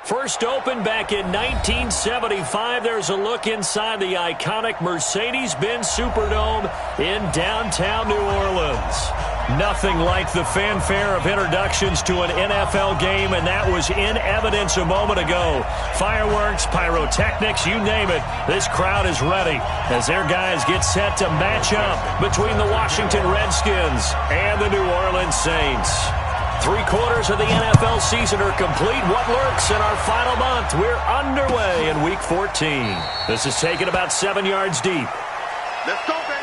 First opened back in 1975, there's a look inside the iconic Mercedes-Benz Superdome in downtown New Orleans. Nothing like the fanfare of introductions to an NFL game, and that was in evidence a moment ago. Fireworks, pyrotechnics, you name it, this crowd is ready as their guys get set to match up between the Washington Redskins and the New Orleans Saints. 3/4 of the NFL season are complete. What lurks in our final month? We're underway in Week 14. This is taken about 7 yards deep. Let's go, baby.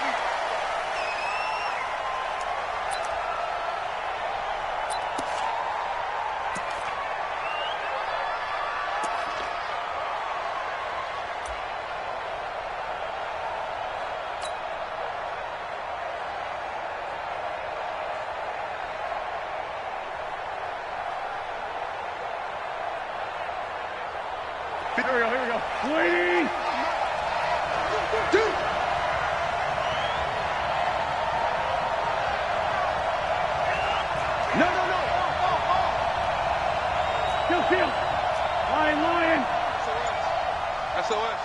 Here we go. Waiting. Two. No. Kill. Lion. SOS.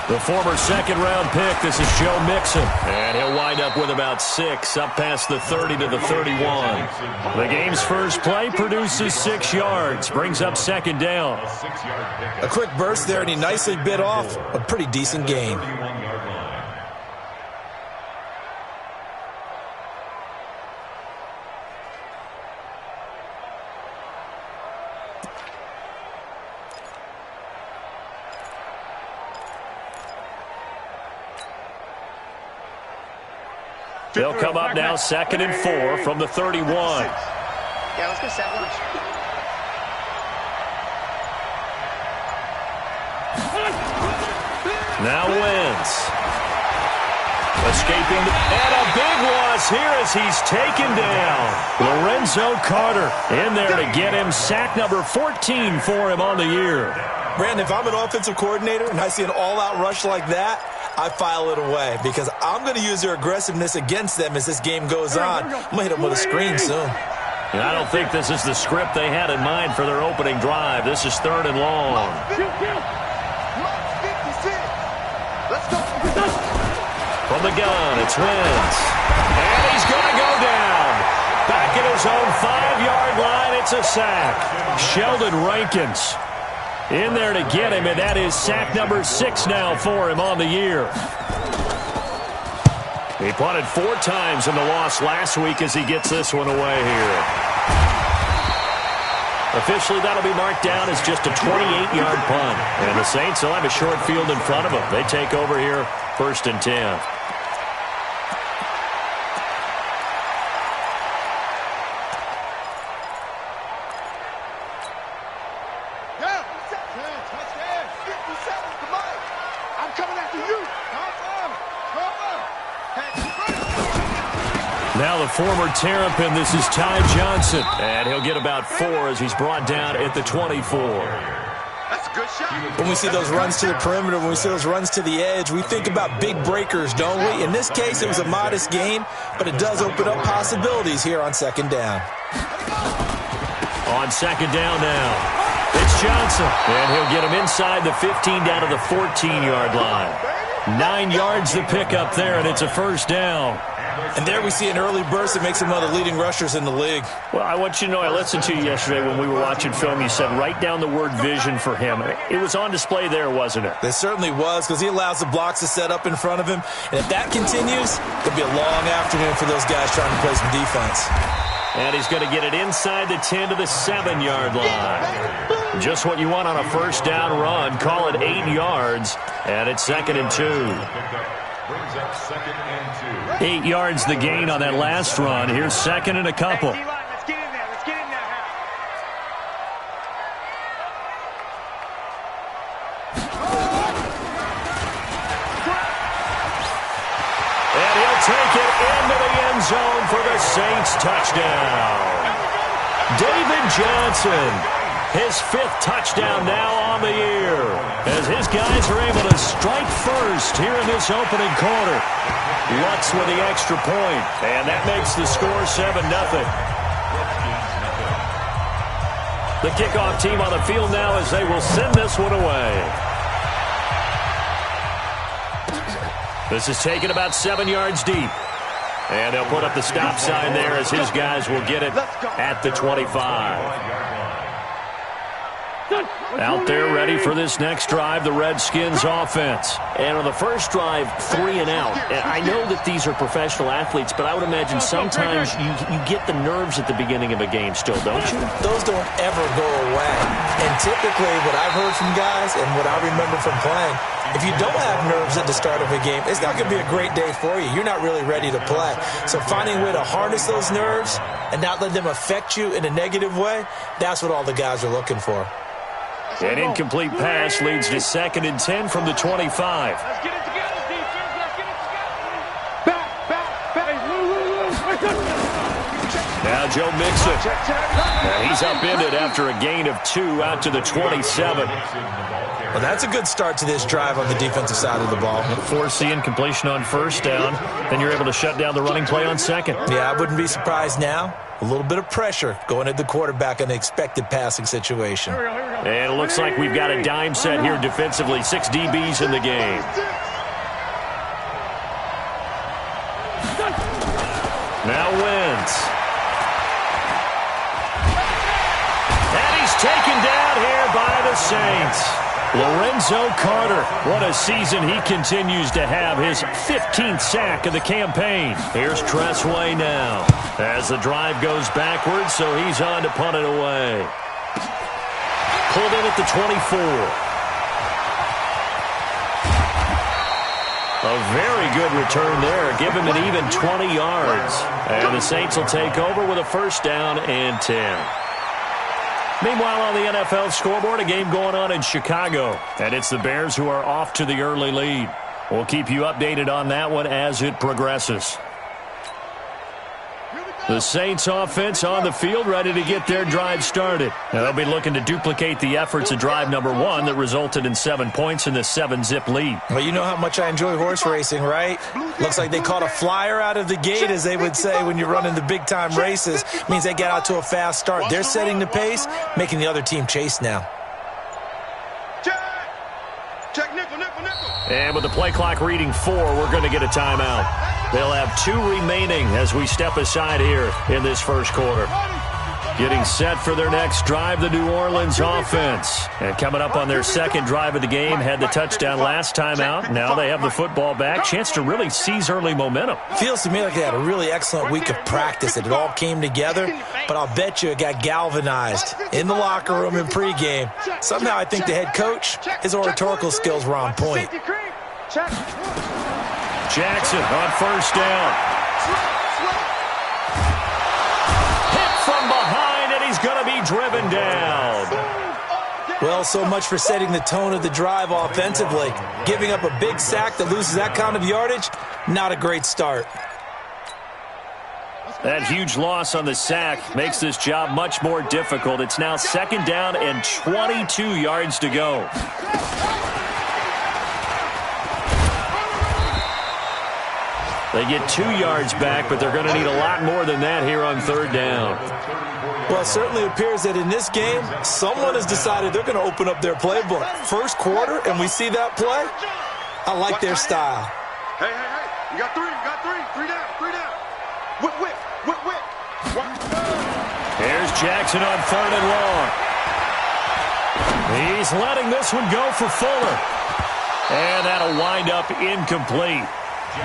The former second-round pick, this is Joe Mixon. And he'll wind up with about 6, up past the 30 to the 31. The game's first play produces 6 yards, brings up second down. A quick burst there, and he nicely bit off a pretty decent gain. They'll come up now 2nd and 4 from the 31. Yeah, let's go set lunch. Now Wentz. Escaping, and a big loss here as he's taken down. Lorenzo Carter in there to get him sack number 14 for him on the year. Brandon, if I'm an offensive coordinator and I see an all-out rush like that, I file it away because I'm going to use their aggressiveness against them as this game goes on. I'm going to hit them with a screen soon. And I don't think this is the script they had in mind for their opening drive. This is 3rd and long. From the gun, it's Wentz. And he's going to go down. Back at his own 5-yard line, it's a sack. Sheldon Rankins in there to get him, and that is sack number 6 now for him on the year. He punted 4 times in the loss last week as he gets this one away here. Officially, that'll be marked down as just a 28-yard punt. And the Saints will have a short field in front of them. They take over here, 1st and 10. Now the former Terrapin, this is Ty Johnson. And he'll get about 4 as he's brought down at the 24. That's a good shot. When we see those runs to the perimeter, when we see those runs to the edge, we think about big breakers, don't we? In this case, it was a modest gain, but it does open up possibilities here on 2nd down. On 2nd down now, it's Johnson. And he'll get him inside the 15 down to the 14-yard line. 9 yards the pickup there, and it's a 1st down. And there we see an early burst that makes him one of the leading rushers in the league. Well, I want you to know, I listened to you yesterday when we were watching film. You said write down the word vision for him. It was on display there, wasn't it? It certainly was, because he allows the blocks to set up in front of him. And if that continues, it'll be a long afternoon for those guys trying to play some defense. And he's going to get it inside the 10 to the 7-yard line. Just what you want on a 1st down run. Call it 8 yards, and it's 2nd and 2. 8 yards the gain on that last run. Here's 2nd and a couple. Let's get in there. And he'll take it into the end zone for the Saints touchdown. David Johnson, his 5th touchdown now on the year, as his guys are able to strike first here in this opening quarter. Lutz with the extra point, and that makes the score 7-0. The kickoff team on the field now as they will send this one away. This is taken about 7 yards deep. And they'll put up the stop sign there as his guys will get it at the 25. Out there ready for this next drive, the Redskins offense. And on the first drive, 3 and out. And I know that these are professional athletes, but I would imagine sometimes you get the nerves at the beginning of a game still, don't you? Those don't ever go away. And typically what I've heard from guys and what I remember from playing, if you don't have nerves at the start of a game, it's not going to be a great day for you. You're not really ready to play. So finding a way to harness those nerves and not let them affect you in a negative way, that's what all the guys are looking for. An incomplete pass leads to 2nd and 10 from the 25. Let's get it together, defense. Let's get it together. Back. Now Joe Mixon. He's upended after a gain of 2 out to the 27. Well, that's a good start to this drive on the defensive side of the ball. Force the incompletion on first down. Then you're able to shut down the running play on second. Yeah, I wouldn't be surprised now. A little bit of pressure going at the quarterback in the expected passing situation. And it looks like we've got a dime set here defensively. 6 DBs in the game. Now Wentz. And he's taken down here by the Saints. Lorenzo Carter, what a season he continues to have, his 15th sack of the campaign. Here's Tressway now as the drive goes backwards, so he's on to punt it away. Pulled in at the 24. A very good return there. Give him an even 20 yards. And the Saints will take over with a first down and 10. Meanwhile, on the NFL scoreboard, a game going on in Chicago. And it's the Bears who are off to the early lead. We'll keep you updated on that one as it progresses. The Saints offense on the field, ready to get their drive started. Now, they'll be looking to duplicate the efforts of drive number 1 that resulted in 7 points in the 7-zip lead. Well, you know how much I enjoy horse racing, right? Looks like they caught a flyer out of the gate, as they would say when you're running the big-time races. Means they get out to a fast start. They're setting the pace, making the other team chase now. Check nickel, nickel, nickel. And with the play clock reading 4, we're going to get a timeout. They'll have 2 remaining as we step aside here in this first quarter. Getting set for their next drive, the New Orleans offense. And coming up on their second drive of the game, had the touchdown last time out. Now they have the football back. Chance to really seize early momentum. Feels to me like they had a really excellent week of practice. It all came together, but I'll bet you it got galvanized in the locker room in pregame. Somehow I think the head coach, his oratorical skills were on point. Jackson on first down. From behind, and he's going to be driven down. Well, so much for setting the tone of the drive offensively. Giving up a big sack that loses that kind of yardage, not a great start. That huge loss on the sack makes this job much more difficult. It's now 2nd down and 22 yards to go. They get 2 yards back, but they're going to need a lot more than that here on 3rd down. Well, it certainly appears that in this game, someone has decided they're going to open up their playbook. First quarter, and we see that play. I like their style. Hey, hey, hey. You got 3, you got 3. 3 down, 3 down. Whip, whip, whip, whip. Here's Jackson on 3rd and long. He's letting this one go for Fuller. And that'll wind up incomplete.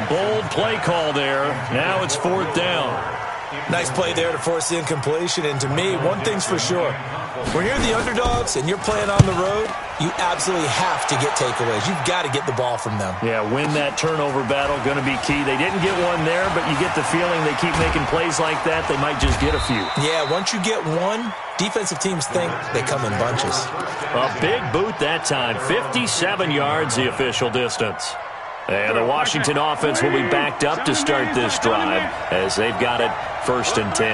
Bold play call there. Now it's 4th down. Nice play there to force the incompletion. And to me, one thing's for sure. When you're the underdogs and you're playing on the road, you absolutely have to get takeaways. You've got to get the ball from them. Yeah, win that turnover battle, going to be key. They didn't get one there, but you get the feeling they keep making plays like that, they might just get a few. Yeah, once you get one, defensive teams think they come in bunches. A big boot that time. 57 yards, the official distance. And the Washington offense will be backed up to start this drive as they've got it 1st and 10.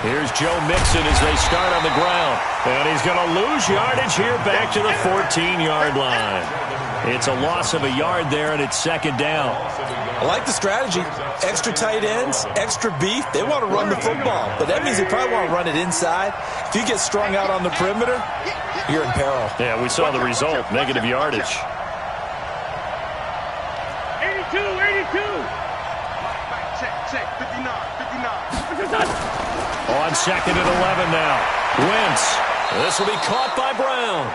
Here's Joe Mixon as they start on the ground. And he's going to lose yardage here back to the 14-yard line. It's a loss of a yard there, and it's second down. I like the strategy. Extra tight ends, extra beef. They want to run the football, but that means they probably want to run it inside. If you get strung out on the perimeter, you're in peril. Yeah, we saw the result, negative yardage. 82, 82. Check, 59. On second and 11 now. Wentz. This will be caught by Brown.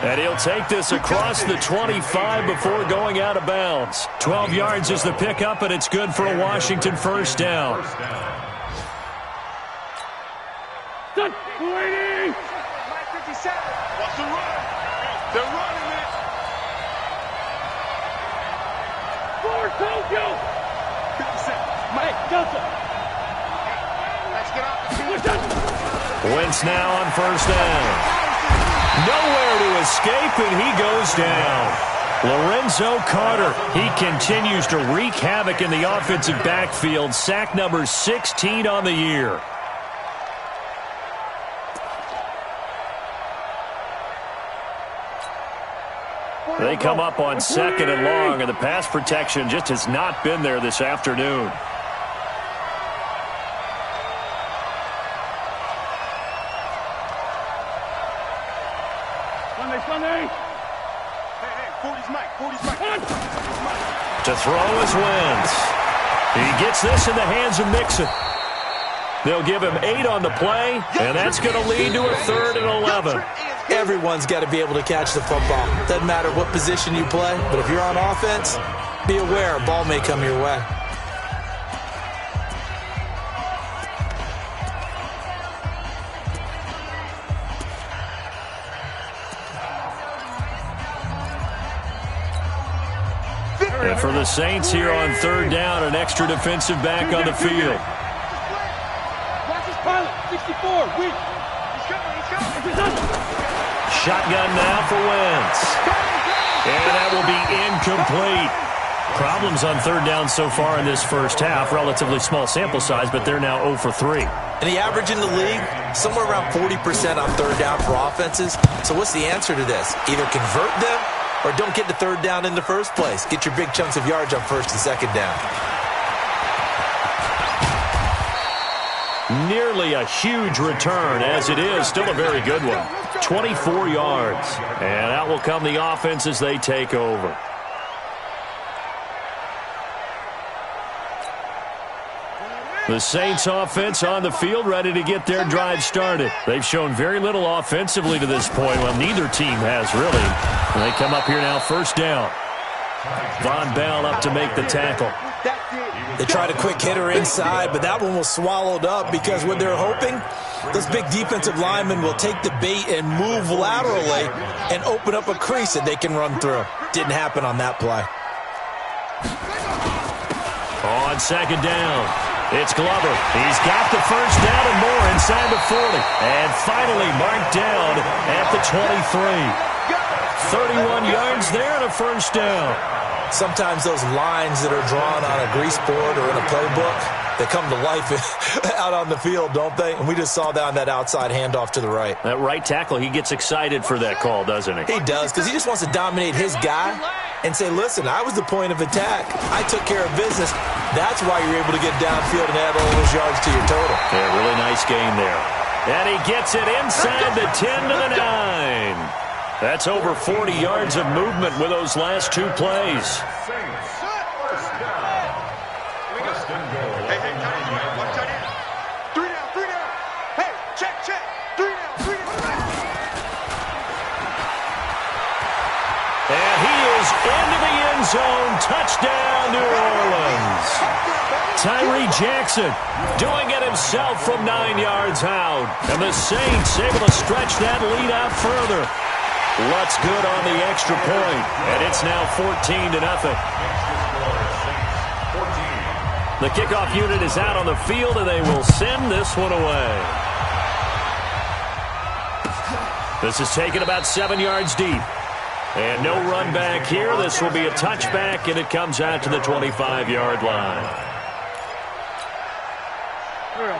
And he'll take this across the 25 before going out of bounds. 12 yards is the pickup, and it's good for a Washington first down. Good. 280. 57. Watch the run. They're running it. Forward, Tokyo. 57. Mike, Delta. Let's get off the field. Wentz now on first down. Nowhere to escape, and he goes down. Lorenzo Carter, he continues to wreak havoc in the offensive backfield. Sack number 16 on the year. They come up on second and long, and the pass protection just has not been there this afternoon. Sunday. Hey, 40's Mike. To throw is Wentz. He gets this in the hands of Mixon. They'll give him 8 on the play, and that's going to lead to a 3rd and 11. Everyone's got to be able to catch the football. Doesn't matter what position you play, but if you're on offense, be aware a ball may come your way. And for the Saints here on third down, an extra defensive back on the field. Watch his pilot, 64, weak. He's coming. Shotgun now for Wentz. And that will be incomplete. Problems on third down so far in this first half. Relatively small sample size, but they're now 0 for 3. And the average in the league, somewhere around 40% on third down for offenses. So what's the answer to this? Either convert them or don't get to third down in the first place. Get your big chunks of yards on first and second down. Nearly a huge return, as it is. Still a very good one. 24 yards. And out will come the offense as they take over. The Saints offense on the field, ready to get their drive started. They've shown very little offensively to this point. Well, neither team has, really. And they come up here now, first down. Von Bell up to make the tackle. They tried a quick hitter inside, but that one was swallowed up because what they're hoping, this big defensive lineman will take the bait and move laterally and open up a crease that they can run through. Didn't happen on that play. On second down, it's Glover. He's got the first down and more inside the 40. And finally marked down at the 23. 31 yards there and a first down. Sometimes those lines that are drawn on a grease board or in a playbook, they come to life out on the field, don't they? And we just saw that on that outside handoff to the right. That right tackle, he gets excited for that call, doesn't he? He does, because he just wants to dominate his guy and say, listen, I was the point of attack. I took care of business. That's why you're able to get downfield and add all those yards to your total. Yeah, really nice game there. And he gets it inside the 10 to the 9. That's over 40 yards of movement with those last two plays. Hey, watch out here. 3 down. Hey, check. 3 down. And he is into the end zone. Touchdown, New Orleans. Tyree Jackson doing it himself from 9 yards out. And the Saints able to stretch that lead out further. What's good on the extra point, and it's now 14-0. The kickoff unit is out on the field, and they will send this one away. This is taken about 7 yards deep. And no run back here. This will be a touchback, and it comes out to the 25-yard line.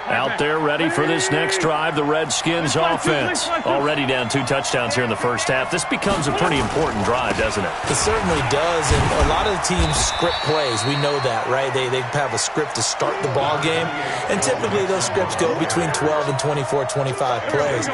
Out there ready for this next drive, the Redskins offense. Already down 2 touchdowns here in the first half. This becomes a pretty important drive, doesn't it? It certainly does, and a lot of the teams script plays. We know that, right? They have a script to start the ball game, and typically those scripts go between 12 and 24, 25 plays.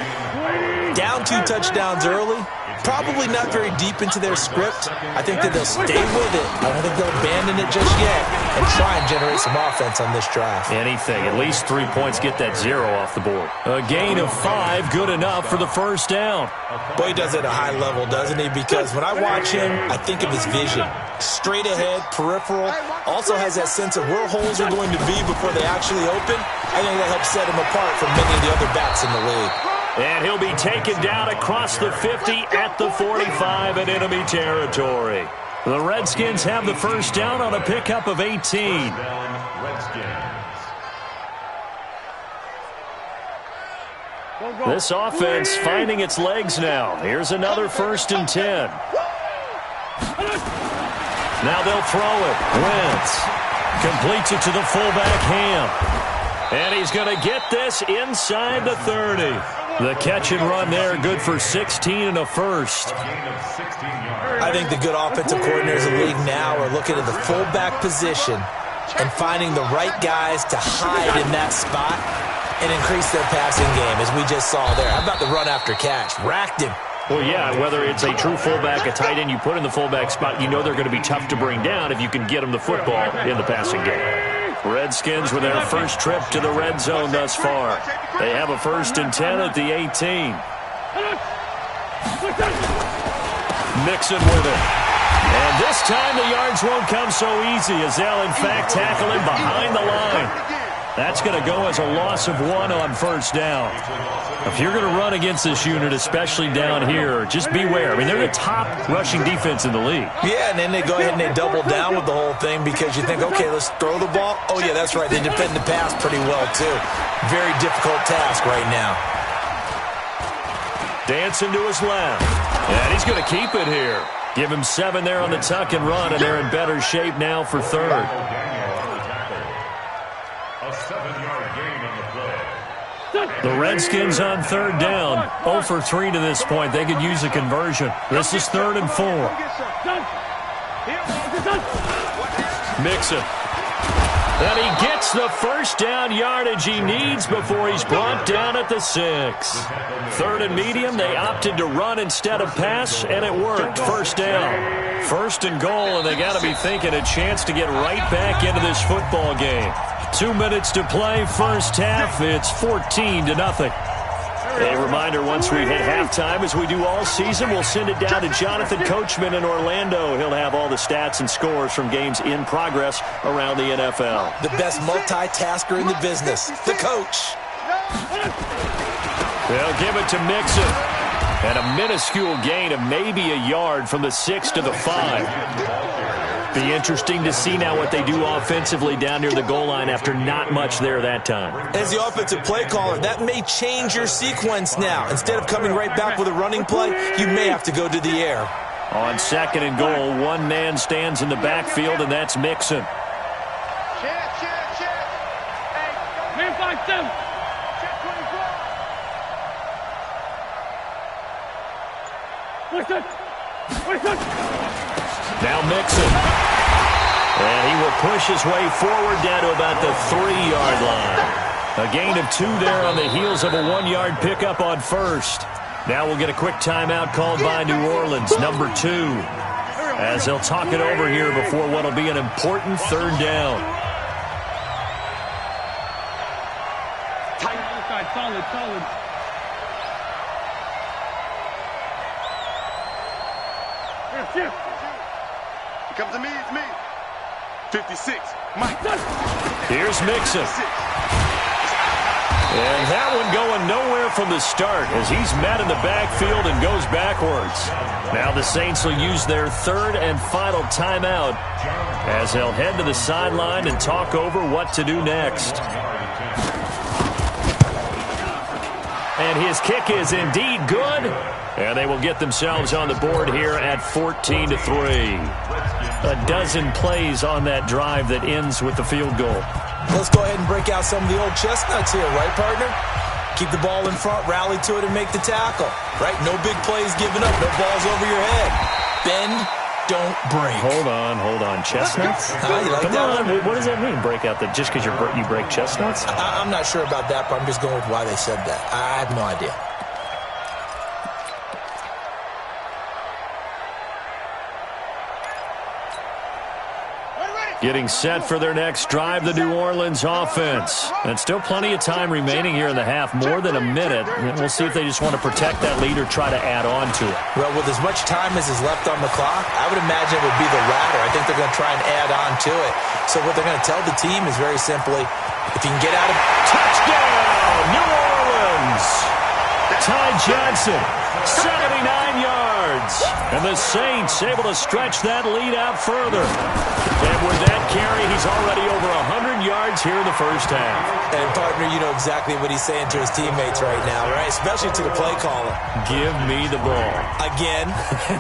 Down 2 touchdowns early, probably not very deep into their script. I think that they'll stay with it. I don't think they'll abandon it just yet and try and generate some offense on this drive. Anything. At least 3 points get that 0 off the board. A gain of 5, good enough for the first down. Boy, he does it at a high level, doesn't he? Because when I watch him, I think of his vision. Straight ahead, peripheral, also has that sense of where holes are going to be before they actually open. I think that helps set him apart from many of the other backs in the league. And he'll be taken down across the 50 at the 45 in enemy territory. The Redskins have the first down on a pickup of 18. This offense finding its legs now. Here's another 1st and 10. Now they'll throw it. Wentz completes it to the fullback Ham. And he's going to get this inside the 30. The catch and run there, good for 16 and a first. I think the good offensive coordinators in the league now are looking at the fullback position and finding the right guys to hide in that spot and increase their passing game, as we just saw there. How about the run after catch? Racked him. Well, yeah, whether it's a true fullback, a tight end you put in the fullback spot, you know they're going to be tough to bring down if you can get them the football in the passing game. Redskins with their first trip to the red zone thus far. They have a 1st and 10 at the 18. Mixon with it. And this time the yards won't come so easy as they'll, in fact, tackle him behind the line. That's going to go as a loss of 1 on 1st down. If you're going to run against this unit, especially down here, just beware. I mean, they're the top rushing defense in the league. Yeah, and then they go ahead and they double down with the whole thing because you think, okay, let's throw the ball. Oh, yeah, that's right. They defend the pass pretty well, too. Very difficult task right now. Dancing to his left. And he's going to keep it here. Give him 7 there on the tuck and run, and they're in better shape now for 3rd. The Redskins on 3rd down. 0 for 3 to this point. They could use a conversion. This is 3rd and 4. Mixon. And he gets the first down yardage he needs before he's brought down at the 6. 3rd and medium, they opted to run instead of pass, and it worked. First down. 1st and goal, and they got to be thinking a chance to get right back into this football game. 2 minutes to play, first half. It's 14-0. A reminder, once we hit halftime, as we do all season, we'll send it down to Jonathan Coachman in Orlando. He'll have all the stats and scores from games in progress around the NFL. The best multitasker in the business, the coach. They'll give it to Mixon. And a minuscule gain of maybe a yard from the 6 to the 5. Be interesting to see now what they do offensively down near the goal line after not much there that time. As the offensive play caller, that may change your sequence now. Instead of coming right back with a running play, you may have to go to the air. On 2nd and goal, 1 man stands in the backfield, and that's Mixon. Man 5-7. Now Mixon. And he will push his way forward down to about the 3-yard line. A gain of 2 there on the heels of a 1-yard pickup on 1st. Now we'll get a quick timeout called by New Orleans, number 2. As they'll talk it over here before what will be an important 3rd down. Solid. Here comes to me, it's me. 56, Mike. Here's Mixon. And that one going nowhere from the start as he's met in the backfield and goes backwards. Now the Saints will use their 3rd and final timeout as they'll head to the sideline and talk over what to do next. And his kick is indeed good. And they will get themselves on the board here at 14-3. A dozen plays on that drive that ends with the field goal. Let's go ahead and break out some of the old chestnuts here, right, partner? Keep the ball in front, rally to it, and make the tackle, right? No big plays given up, no balls over your head. Bend, don't break. Hold on. Chestnuts? You like Come that on. one? What does that mean, break out just because you break chestnuts? I'm not sure about that, but I'm just going with why they said that. I have no idea. Getting set for their next drive, the New Orleans offense. And still plenty of time remaining here in the half, more than a minute. We'll see if they just want to protect that lead or try to add on to it. Well, with as much time as is left on the clock, I would imagine it would be the latter. I think they're going to try and add on to it. So what they're going to tell the team is very simply, if you can get out of... Touchdown, New Orleans! Ty Johnson, 79 yards. And the Saints able to stretch that lead out further. And with that carry, he's already over 100 yards here in the first half. And, partner, you know exactly what he's saying to his teammates right now, right? Especially to the play caller. Give me the ball. Again,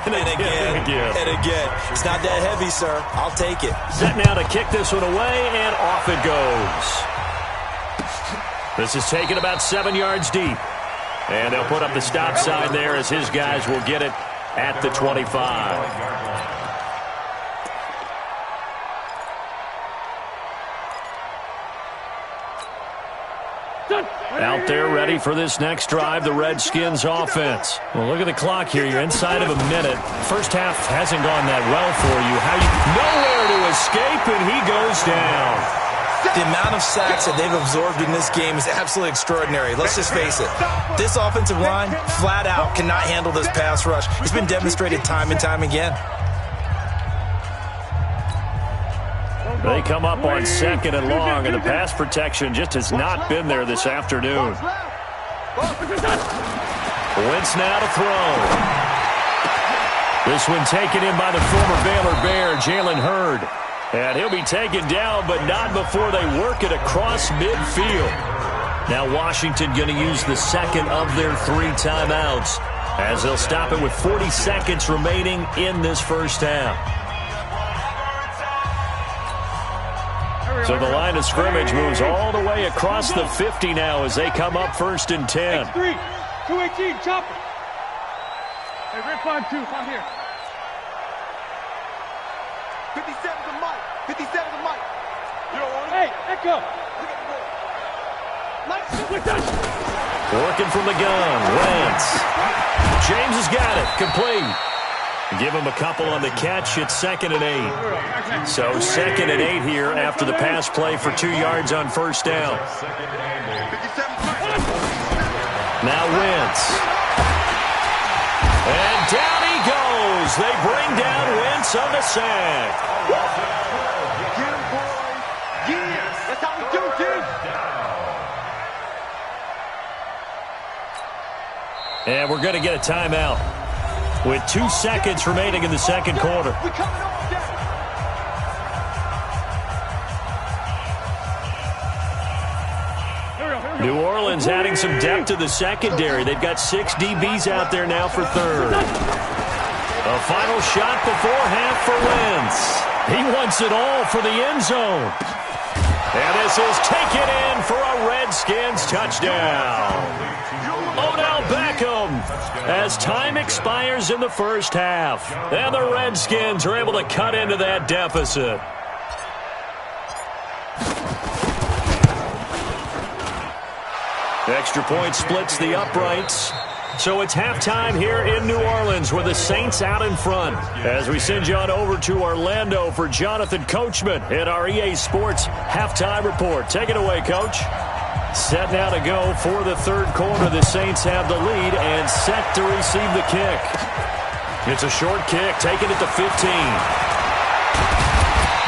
and again, and again. It's not that heavy, sir. I'll take it. Set now to kick this one away, and off it goes. This is taken about 7 yards deep. And they'll put up the stop sign there as his guys will get it at the 25. Out there ready for this next drive, the Redskins offense. Well, look at the clock here. You're inside of a minute. First half hasn't gone that well for you. Nowhere to escape, and he goes down. The amount of sacks that they've absorbed in this game is absolutely extraordinary. Let's just face it. This offensive line, flat out, cannot handle this pass rush. It's been demonstrated time and time again. They come up on second and long, and the pass protection just has not been there this afternoon. Wentz now to throw. This one taken in by the former Baylor Bear, Jalen Hurd. And he'll be taken down, but not before they work it across midfield. Now Washington going to use the second of their 3 timeouts as they'll stop it with 40 seconds remaining in this first half. So the line of scrimmage moves all the way across the 50 now as they come up 1st and 10. 3, 218, chop it. Hey, red 5-2, I'm here. 57's a mic. 57's a mic. You don't want it? Hey, Echo. Working from the gun, Wentz. James has got it, complete. Give him a couple on the catch. It's 2nd and 8. So 2nd and 8 here after the pass play for 2 yards on first down. Now Wentz. And down he goes. They bring down Wentz on the sack. That's how we do, kids. And we're going to get a timeout with 2 seconds remaining in the second quarter. New Orleans adding some depth to the secondary. They've got 6 DBs out there now for third. A final shot before half for Wentz. He wants it all for the end zone. And this is taken in for a Redskins touchdown. Odell Beckham as time expires in the first half. And the Redskins are able to cut into that deficit. Extra point splits the uprights. So it's halftime here in New Orleans with the Saints out in front. As we send you on over to Orlando for Jonathan Coachman in our EA Sports halftime report. Take it away, Coach. Set now to go for the third quarter. The Saints have the lead and set to receive the kick. It's a short kick, taken at the 15.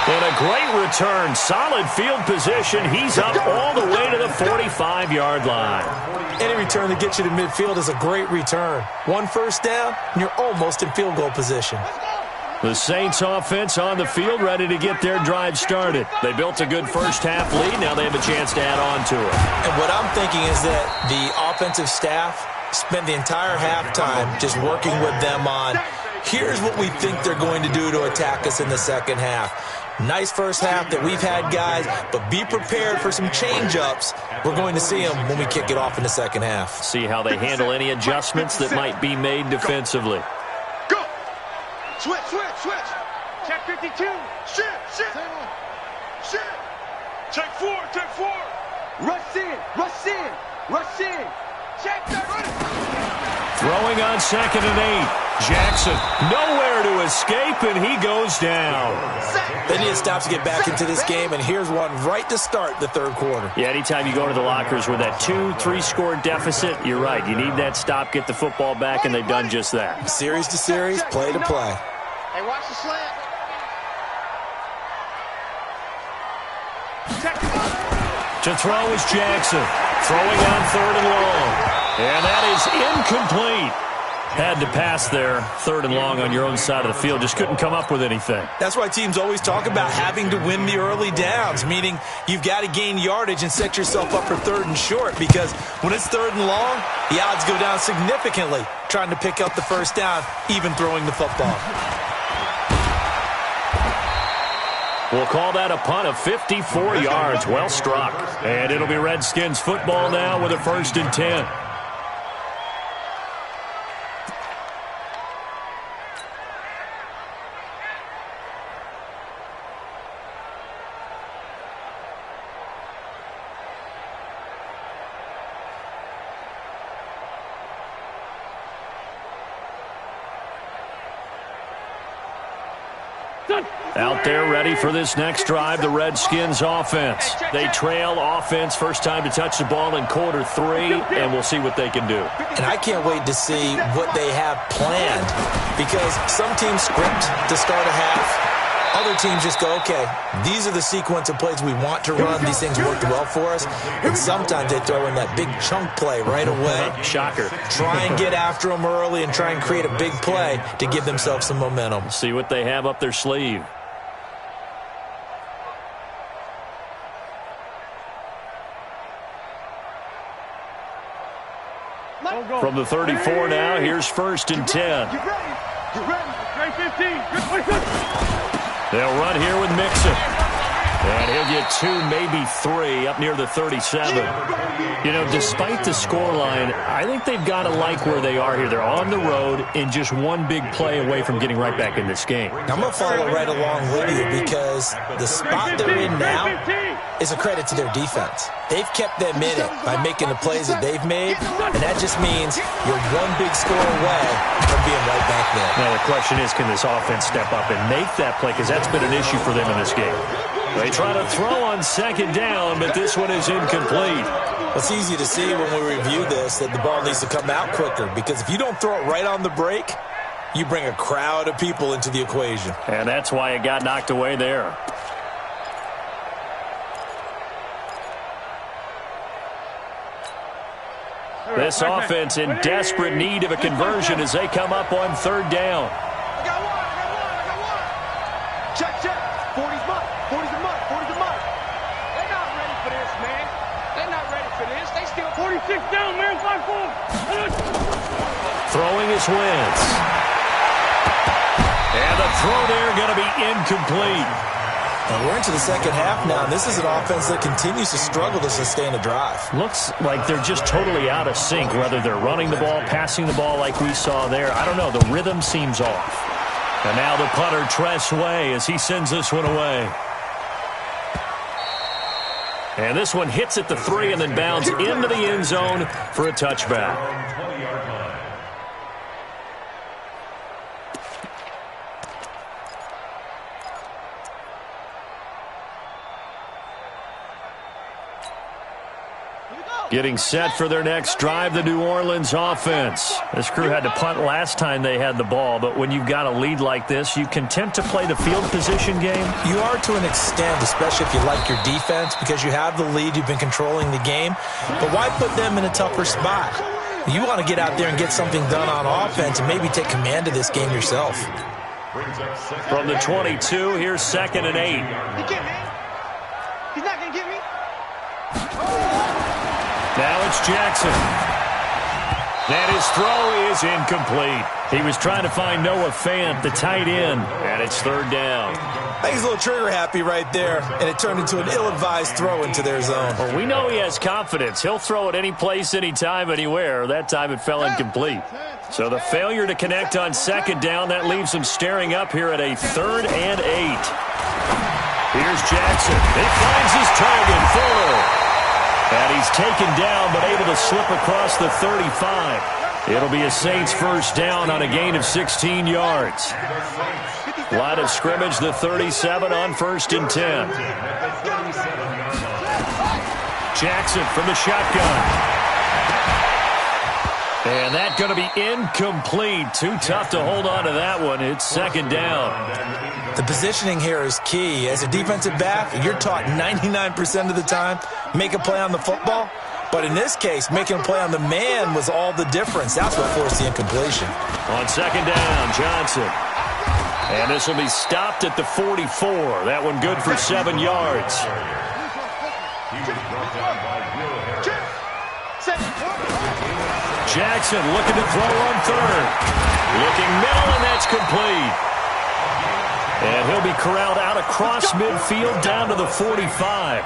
And a great return. Solid field position. He's up all the way to the 45-yard line. Any return that gets you to midfield is a great return. 1 first down, and you're almost in field goal position. The Saints offense on the field ready to get their drive started. They built a good first half lead. Now they have a chance to add on to it. And what I'm thinking is that the offensive staff spent the entire halftime just working with them on, here's what we think they're going to do to attack us in the second half. Nice first half that we've had, guys, but be prepared for some change-ups. We're going to see them when we kick it off in the second half. See how they handle any adjustments that might be made defensively. Go! Switch, switch, switch! Check 52. Shit, shit! Shit! Take four, take four! Rush in, rush in, rush in. Check that. Throwing on 2nd and 8. Jackson nowhere to escape, and he goes down. They need to stop to get back into this game, and here's one right to start the third quarter. Yeah, anytime you go to the lockers with that 2-3 score deficit, you're right. You need that stop, get the football back, and they've done just that. Series to series, play to play. Hey, watch the slant. To throw is Jackson. Throwing on 3rd and long. And that is incomplete. Had to pass there, 3rd and long on your own side of the field. Just couldn't come up with anything. That's why teams always talk about having to win the early downs, meaning you've got to gain yardage and set yourself up for 3rd and short, because when it's 3rd and long, the odds go down significantly trying to pick up the first down, even throwing the football. We'll call that a punt of 54 yards. Well struck. And it'll be Redskins football now with a 1st and 10. Out there ready for this next drive, the Redskins offense. They trail offense, first time to touch the ball in quarter 3, and we'll see what they can do. And I can't wait to see what they have planned, because some teams script to start a half. Other teams just go, okay, these are the sequence of plays we want to run. These things worked well for us. And sometimes they throw in that big chunk play right away. Shocker. Try and get after them early and try and create a big play to give themselves some momentum. See what they have up their sleeve. From the 34 now, here's 1st and 10. Get ready. Great 15. They'll run here with Mixon. And he'll get 2, maybe 3 up near the 37. You know, despite the scoreline, I think they've got to like where they are here. They're on the road and just one big play away from getting right back in this game. I'm going to follow right along with you, because the spot they're in now is a credit to their defense. They've kept them in it by making the plays that they've made, and that just means you're one big score away from being right back there. Now the question is, can this offense step up and make that play? Because that's been an issue for them in this game. They try to throw on 2nd down, but this one is incomplete. It's easy to see when we review this that the ball needs to come out quicker, because if you don't throw it right on the break, you bring a crowd of people into the equation. And that's why it got knocked away there. This offense in desperate need of a conversion as they come up on 3rd down. I got one. Check, check. 40's mud. 40's the mud. 40's the mud. They're not ready for this, man. They're not ready for this. They still 46 down, man. 5-4. Throwing is Wentz. And the throw there going to be incomplete. And we're into the second half now, and this is an offense that continues to struggle to sustain a drive. Looks like they're just totally out of sync, whether they're running the ball, passing the ball like we saw there. I don't know. The rhythm seems off. And now the punter, Tress Way, as he sends this one away. And this one hits at the 3 and then bounds into the end zone for a touchback. Getting set for their next drive, the New Orleans offense. This crew had to punt last time they had the ball, but when you've got a lead like this, you content to play the field position game? You are to an extent, especially if you like your defense, because you have the lead, you've been controlling the game. But why put them in a tougher spot? You want to get out there and get something done on offense and maybe take command of this game yourself. From the 22, here's 2nd and 8. He get me. He's not going to get me. Now it's Jackson. And his throw is incomplete. He was trying to find Noah Fant, the tight end, and it's 3rd down. I think he's a little trigger happy right there, and it turned into an ill-advised throw into their zone. Well, we know he has confidence. He'll throw it any place, anytime, anywhere. That time it fell incomplete. So the failure to connect on second down, that leaves him staring up here at a 3rd and 8. Here's Jackson. He finds his target, Fuller. And he's taken down, but able to slip across the 35. It'll be a Saints first down on a gain of 16 yards. Line of scrimmage, the 37 on 1st and 10. Jackson from the shotgun. And that's going to be incomplete. Too tough to hold on to that one. It's 2nd down. The positioning here is key. As a defensive back, you're taught 99% of the time, make a play on the football. But in this case, making a play on the man was all the difference. That's what forced the incompletion. On 2nd down, Johnson. And this will be stopped at the 44. That one good for 7 yards. Jackson looking to throw on 3rd. Looking middle, and that's complete. And he'll be corralled out across midfield down to the 45.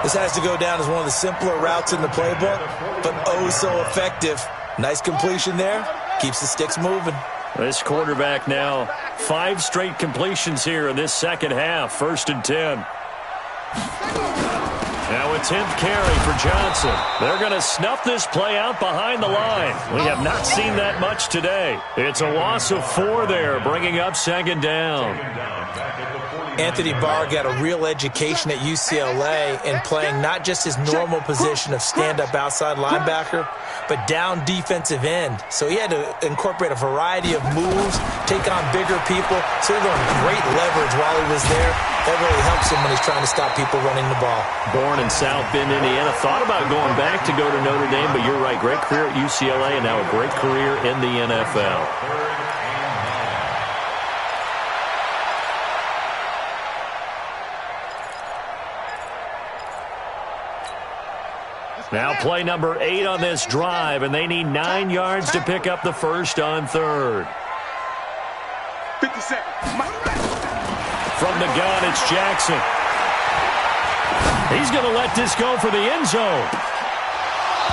This has to go down as one of the simpler routes in the playbook, but oh so effective. Nice completion there. Keeps the sticks moving. This quarterback now 5 straight completions here in this second half. 1st and 10. Now a 10th carry for Johnson. They're going to snuff this play out behind the line. We have not seen that much today. It's a loss of 4 there, bringing up 2nd down. Anthony Barr got a real education at UCLA in playing not just his normal position of stand-up outside linebacker, but down defensive end. So he had to incorporate a variety of moves, take on bigger people. So he learned great leverage while he was there. That really helps him when he's trying to stop people running the ball. Born in South Bend, Indiana. Thought about going back to go to Notre Dame, but you're right. Great career at UCLA and now a great career in the NFL. Now play number 8 on this drive, and they need 9 yards to pick up the first on 3rd. 50 seconds. From the gun, it's Jackson. He's going to let this go for the end zone.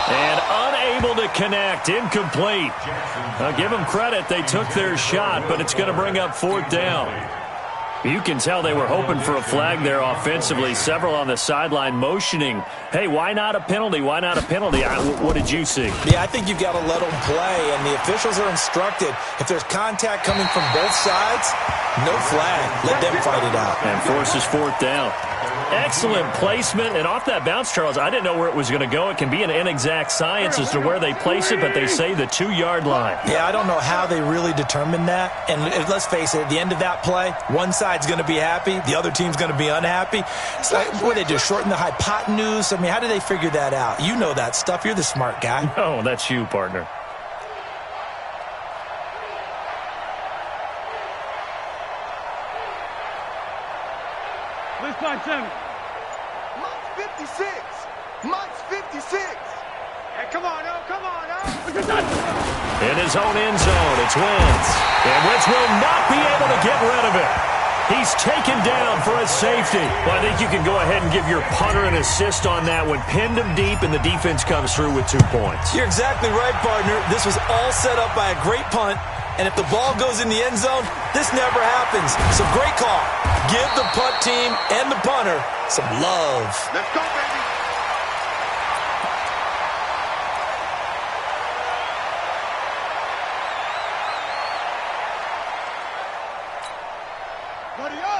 And unable to connect, incomplete. Now give them credit, they took their shot, but it's going to bring up 4th down. You can tell they were hoping for a flag there offensively. Several on the sideline motioning, hey, why not a penalty? Why not a penalty? What did you see? Yeah, I think you've got to let them play, and the officials are instructed. If there's contact coming from both sides, no flag. Let them fight it out. And forces 4th down. Excellent placement, and off that bounce, Charles, I didn't know where it was going to go. It can be an inexact science as to where they place it, but they say the 2-yard line. Yeah, I don't know how they really determined that. And let's face it, at the end of that play, one side's going to be happy, the other team's going to be unhappy. It's like, what did they do, shorten the hypotenuse? I mean, how did they figure that out? You know that stuff. You're the smart guy. No, that's you, partner. Let's find Sammy. Mike's 56. Mike's 56. Hey, come on, oh, come on, oh. In his own end zone, it's Wentz. And Wentz will not be able to get rid of it. He's taken down for a safety. Well, I think you can go ahead and give your punter an assist on that one. Pinned him deep, and the defense comes through with 2 points. You're exactly right, partner. This was all set up by a great punt. And if the ball goes in the end zone, this never happens. So great call. Give the punt team and the punter some love. Let's go, baby.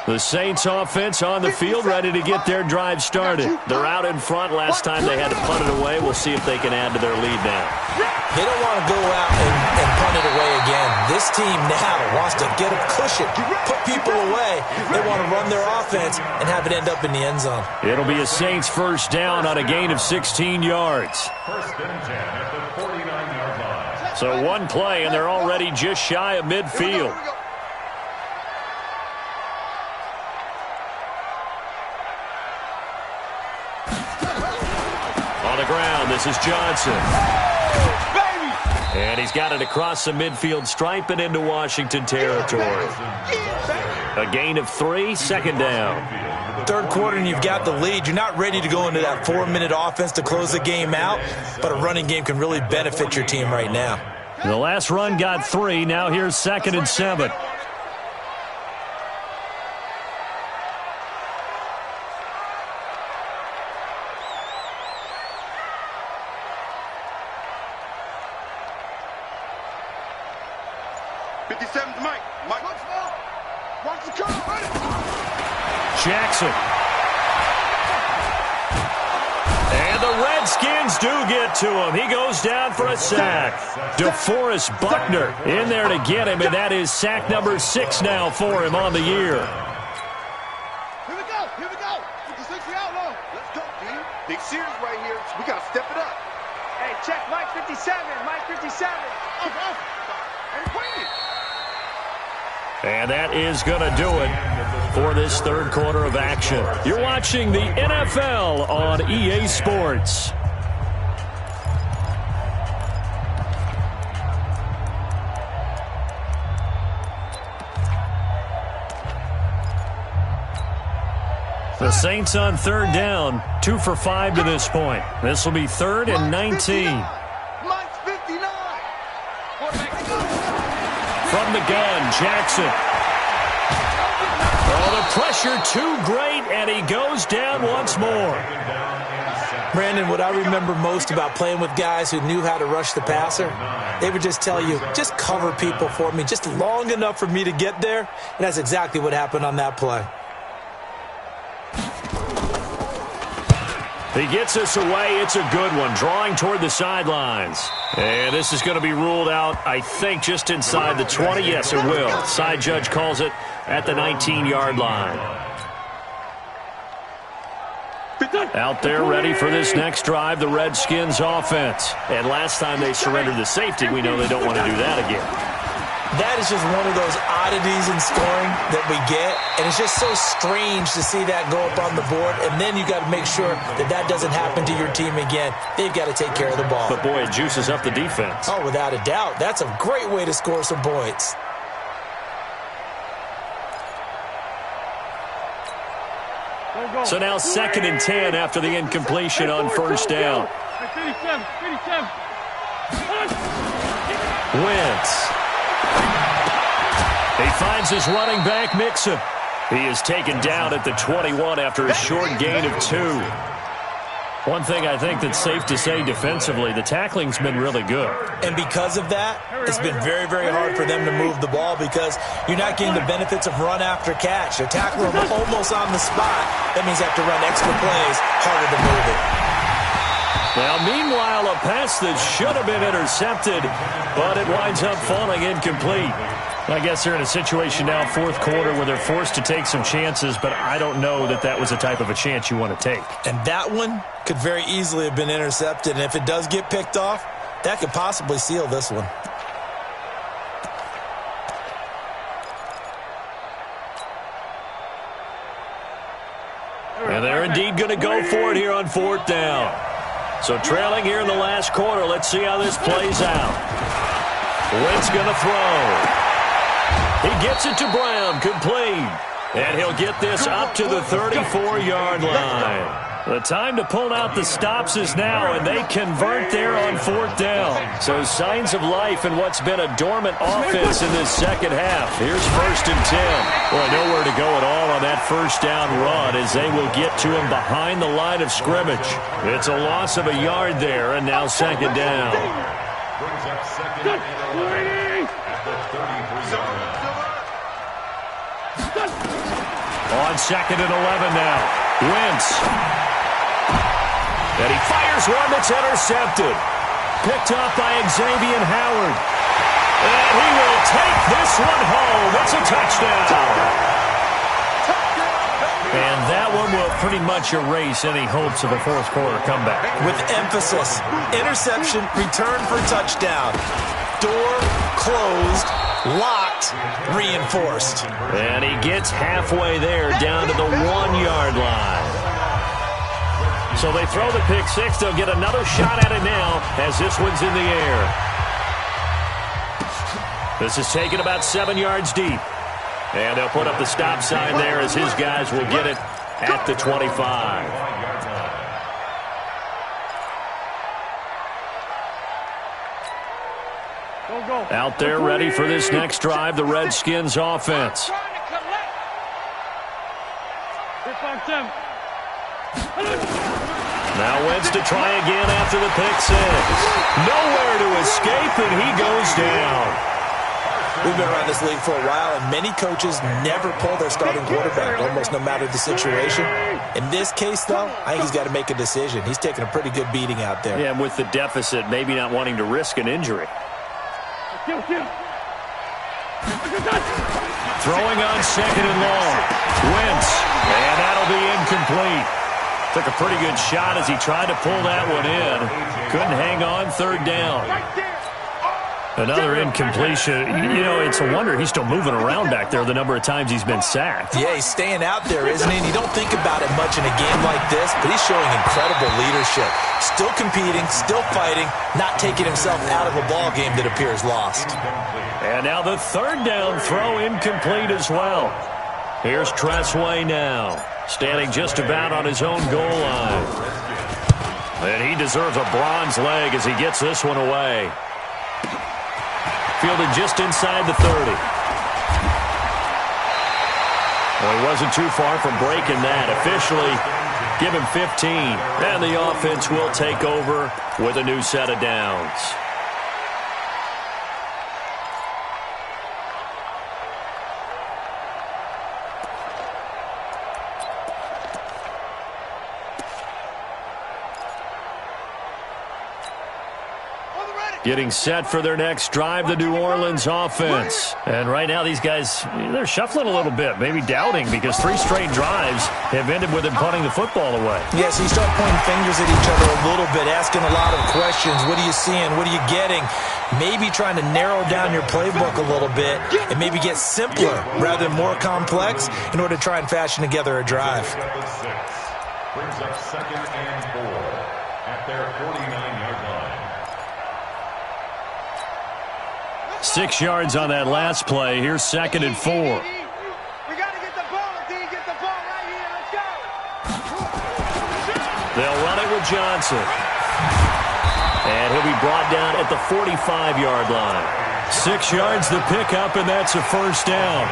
The Saints offense on the field, ready to get their drive started. They're out in front. Last time they had to punt it away. We'll see if they can add to their lead now. They don't want to go out and punt it away again. This team now wants to get a cushion, put people away. They want to run their offense and have it end up in the end zone. It'll be a Saints first down on a gain of 16 yards. First and 10 at the 49-yard line. So one play, and they're already just shy of midfield. On the ground, this is Johnson. And he's got it across the midfield stripe and into Washington territory. A gain of 3, second down. Third quarter and you've got the lead. You're not ready to go into that 4-minute offense to close the game out, but a running game can really benefit your team right now. The last run got 3. Now here's 2nd and 7. Jackson. And the Redskins do get to him. He goes down for a sack. DeForest Buckner in there to get him, and that is sack number 6 now for him on the year. Here we go. 56 the outlaw. Let's go, team. Big series right here. We got to step it up. Hey, check Mike 57. Mike 57. Hey, wait. And that is going to do it for this third quarter of action. You're watching the NFL on EA Sports. The Saints on third down, 2 for 5 to this point. This will be 3rd and 19. Mike's 59. From the gun, Jackson. Oh, the pressure too great, and he goes down once more. Brandon, what I remember most about playing with guys who knew how to rush the passer, they would just tell you, just cover people for me, just long enough for me to get there. And that's exactly what happened on that play. He gets us away. It's a good one, drawing toward the sidelines. And this is going to be ruled out, I think, just inside the 20. Yes, it will. Side judge calls it at the 19-yard line. Out there ready for this next drive, the Redskins offense. And last time they surrendered the safety, we know they don't want to do that again. That is just one of those oddities in scoring that we get, and it's just so strange to see that go up on the board, and then you got to make sure that that doesn't happen to your team again. They've got to take care of the ball. But, boy, it juices up the defense. Oh, without a doubt. That's a great way to score some points. So now 2nd and 10 after the incompletion on first down. 57. Wentz. He finds his running back, Mixon. He is taken down at the 21 after a short gain of 2. One thing I think that's safe to say defensively, the tackling's been really good. And because of that, it's been very, very hard for them to move the ball because you're not getting the benefits of run after catch. They tackle them almost on the spot. That means they have to run extra plays, harder to move it. Now, meanwhile, a pass that should have been intercepted, but it winds up falling incomplete. I guess they're in a situation now, fourth quarter, where they're forced to take some chances, but I don't know that that was the type of a chance you want to take. And that one could very easily have been intercepted, and if it does get picked off, that could possibly seal this one. And they're indeed going to go for it here on 4th down. So trailing here in the last quarter, let's see how this plays out. Wentz going to throw. He gets it to Brown, complete. And he'll get this up to the 34-yard line. The time to pull out the stops is now, and they convert there on 4th down. So signs of life in what's been a dormant offense in this second half. Here's 1st and 10. Boy, nowhere to go at all on that first down run as they will get to him behind the line of scrimmage. It's a loss of a yard there, and now 2nd down. Brings up 2nd and 11 at the 33-yard line. On 2nd and 11 now. Wentz. And he fires one that's intercepted. Picked up by Xavier Howard. And he will take this one home. It's a touchdown. And that one will pretty much erase any hopes of a fourth quarter comeback. With emphasis, interception, return for touchdown. Door closed, locked, reinforced. And he gets halfway there down to the 1-yard line. So they throw the pick six. They'll get another shot at it now as this one's in the air. This is taken about 7 yards deep. And they'll put up the stop sign there as his guys will get it at the 25. Out there ready for this next drive, the Redskins offense. Now Wentz to try again after the pick six. Nowhere to escape, and he goes down. We've been around this league for a while, and many coaches never pull their starting quarterback, almost no matter the situation. In this case, though, I think he's got to make a decision. He's taking a pretty good beating out there. Yeah, and with the deficit, maybe not wanting to risk an injury. Throwing on second and long. Wentz, and that'll be incomplete. Took a pretty good shot as he tried to pull that one in. Couldn't hang on, third down. Another incompletion. You know, it's a wonder he's still moving around back there the number of times he's been sacked. Yeah, he's staying out there, isn't he? And you don't think about it much in a game like this, but he's showing incredible leadership. Still competing, still fighting, not taking himself out of a ball game that appears lost. And now the third down throw incomplete as well. Here's Tressway now, standing just about on his own goal line. And he deserves a bronze leg as he gets this one away. Fielded just inside the 30. Well, he wasn't too far from breaking that. Officially, give him 15. And the offense will take over with a new set of downs. Getting set for their next drive, the New Orleans offense. And right now these guys, they're shuffling a little bit, maybe doubting, because 3 straight drives have ended with them punting the football away. Yeah, so you start pointing fingers at each other a little bit, asking a lot of questions. What are you seeing? What are you getting? Maybe trying to narrow down your playbook a little bit and maybe get simpler rather than more complex in order to try and fashion together a drive. Brings up 2nd and 4 at their 49-yard line. 6 yards on that last play. Here's 2nd and 4. We got to get the ball, D. Get the ball right here. Let's go. They'll run it with Johnson. And he'll be brought down at the 45-yard line. 6 yards the pickup, and that's a first down.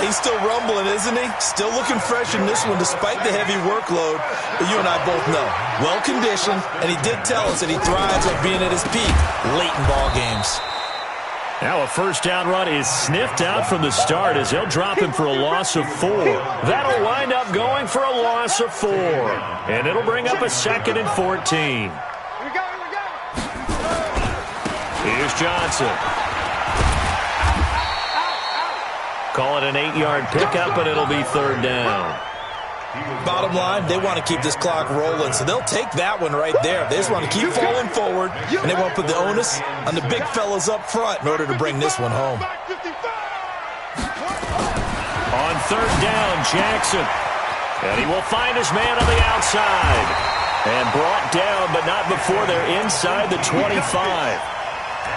He's still rumbling, isn't he? Still looking fresh in this one despite the heavy workload. But you and I both know, well-conditioned, and he did tell us that he thrives on being at his peak late in ball games. Now a first down run is sniffed out from the start as they'll drop him for a loss of 4. That'll wind up going for a loss of 4. And it'll bring up a 2nd and 14. Here we go. Here's Johnson. Call it an 8-yard pickup, and it'll be third down. Bottom line, they want to keep this clock rolling, so they'll take that one right there. They just want to keep falling forward, and they want to put the onus on the big fellas up front in order to bring this one home. On third down, Jackson. And he will find his man on the outside. And brought down, but not before they're inside the 25.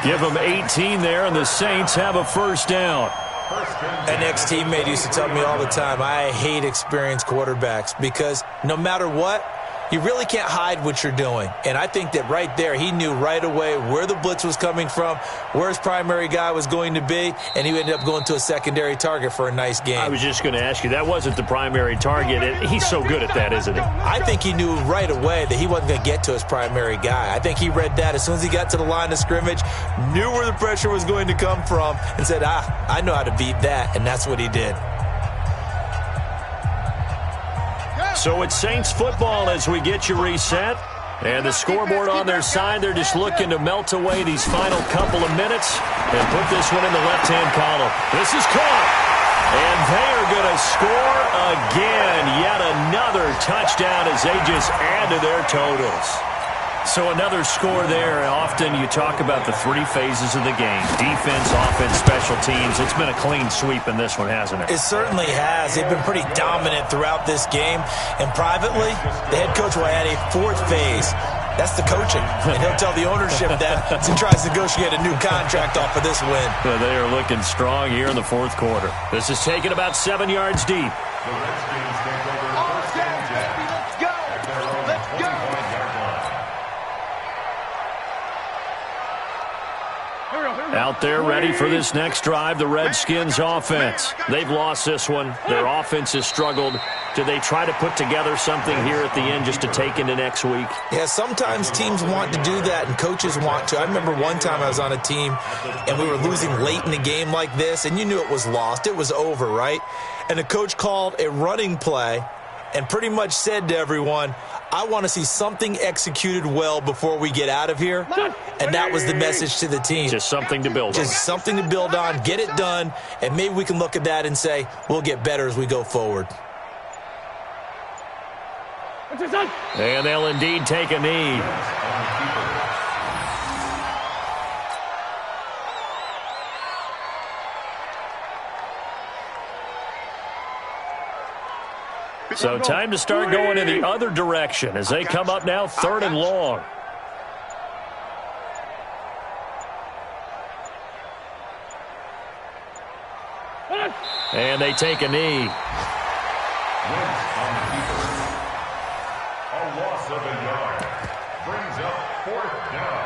Give them 18 there, and the Saints have a first down. An ex-teammate used to tell me all the time, I hate experienced quarterbacks because no matter what, you really can't hide what you're doing. And I think that right there, he knew right away where the blitz was coming from, where his primary guy was going to be, and he ended up going to a secondary target for a nice game. I was just going to ask you, that wasn't the primary target. He's so good at that, isn't he? I think he knew right away that he wasn't going to get to his primary guy. I think he read that as soon as he got to the line of scrimmage, knew where the pressure was going to come from, and said, I know how to beat that, and that's what he did. So it's Saints football as we get you reset. And the scoreboard on their side, they're just looking to melt away these final couple of minutes and put this one in the left-hand column. This is caught. And they are going to score again. Yet another touchdown as they just add to their totals. So another score there. Often you talk about the 3 phases of the game. Defense, offense, special teams. It's been a clean sweep in this one, hasn't it? It certainly has. They've been pretty dominant throughout this game. And privately, the head coach will add a 4th phase. That's the coaching. And he'll tell the ownership that as he tries to negotiate a new contract off of this win. Well, they are looking strong here in the fourth quarter. This is taken about 7 yards deep. The Redskins take over first and 10. Let's go. At their own Let's go. 25-yard line. Out there ready for this next drive, the Redskins offense. They've lost this one. Their offense has struggled. Do they try to put together something here at the end just to take into next week? Yeah, sometimes teams want to do that and coaches want to. I remember one time I was on a team and we were losing late in the game like this, and you knew it was lost. It was over, right? And the coach called a running play and pretty much said to everyone, I want to see something executed well before we get out of here. And that was the message to the team. Just something to build on. Just something to build on, get it done, and maybe we can look at that and say, we'll get better as we go forward. And they'll indeed take a knee. So time to start going in the other direction as they come up now 3rd and long. And they take a knee. A loss of a yard. Brings up 4th down.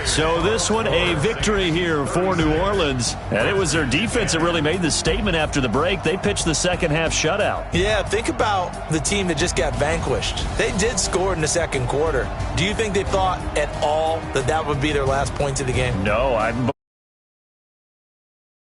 So this one, a victory here for New Orleans. And it was their defense that really made the statement after the break. They pitched the second half shutout. Yeah, think about the team that just got vanquished. They did score in the second quarter. Do you think they thought at all that that would be their last points of the game? No, I'm